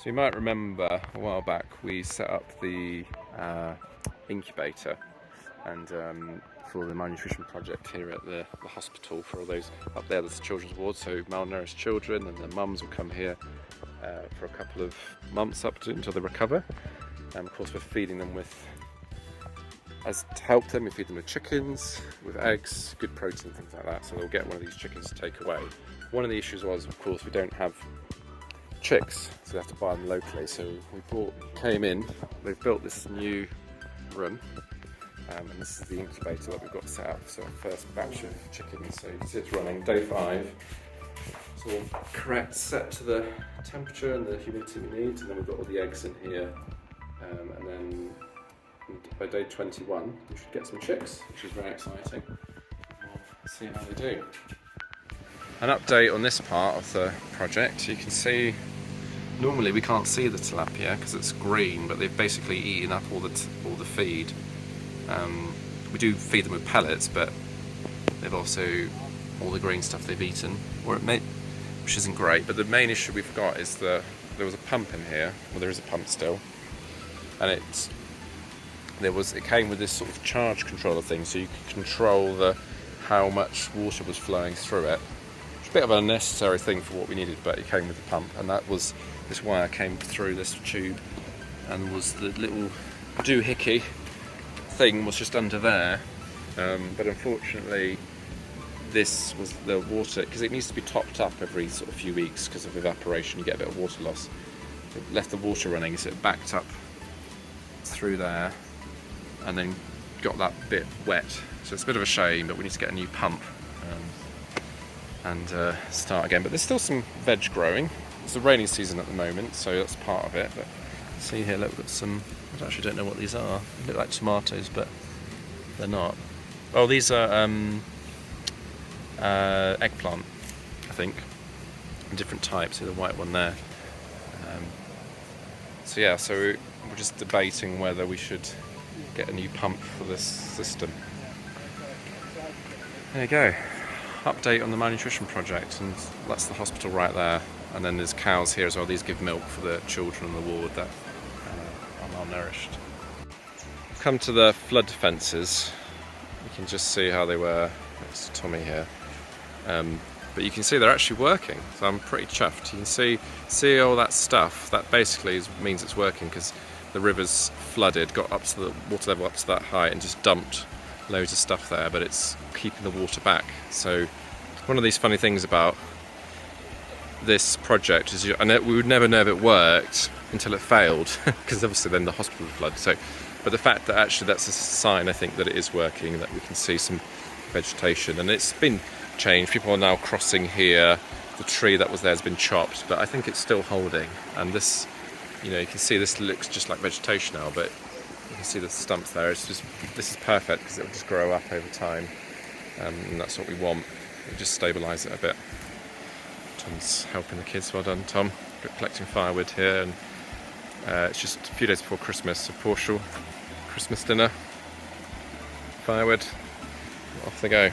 So you might remember a while back we set up the incubator and for the malnutrition project here at the hospital for all those up there. There's a children's ward, so malnourished children and their mums will come here for a couple of months until they recover. Of course, we're feeding them with, as to help them, we feed them with chickens, with eggs, good protein, things like that. So they'll get one of these chickens to take away. One of the issues was, of course, we don't have chicks, so we have to buy them locally. So we came in, they've built this new room, and this is the incubator that we've got set up. So our first batch of chickens, so you can see it's running day 5. It's all correct, set to the temperature and the humidity we need, and then we've got all the eggs in here, and then by day 21 we should get some chicks, which is very exciting. We'll see how they do. An update on this part of the project. You can see normally we can't see the tilapia because it's green, but they've basically eaten up all the feed. We do feed them with pellets, but they've also, all the green stuff they've eaten, which isn't great. But the main issue we've got is there was a pump in here. Well, there is a pump still, and it came with this sort of charge controller thing, so you could control how much water was flowing through it. It's a bit of an unnecessary thing for what we needed, but it came with the pump, and that was this wire came through this tube, and was the little doohickey thing was just under there. But unfortunately, this was the water, because it needs to be topped up every sort of few weeks because of evaporation. You get a bit of water loss. It left the water running, so it backed up through there, and then got that bit wet. So it's a bit of a shame, but we need to get a new pump and start again. But there's still some veg growing. It's the rainy season at the moment, so that's part of it. But see here, look, we've got some, I actually don't know what these are. They look like tomatoes, but they're not. Oh, these are eggplant, I think, in different types. See the white one there. So yeah, so we're just debating whether we should get a new pump for this system. There you go. Update on the malnutrition project, and that's the hospital right there. And then there's cows here as well. These give milk for the children in the ward that are malnourished. Come to the flood fences. You can just see how they were. It's Tommy here. But you can see they're actually working, so I'm pretty chuffed. You can see all that stuff. That basically means it's working, because the river's flooded, got up to the water level up to that height, and just dumped loads of stuff there, but it's keeping the water back. So one of these funny things about this project is we would never know if it worked until it failed, because obviously then the hospital would flood. So, but the fact that actually that's a sign, I think, that it is working, that we can see some vegetation, and it's been changed. People are now crossing here. The tree that was there has been chopped, but I think it's still holding. And this, you can see this looks just like vegetation now, but you can see the stumps there. This is perfect, because it will just grow up over time, and that's what we want. We'll just stabilise it a bit. Tom's helping the kids. Well done, Tom. Collecting firewood here, and it's just a few days before Christmas, so partial Christmas dinner. Firewood. Off they go.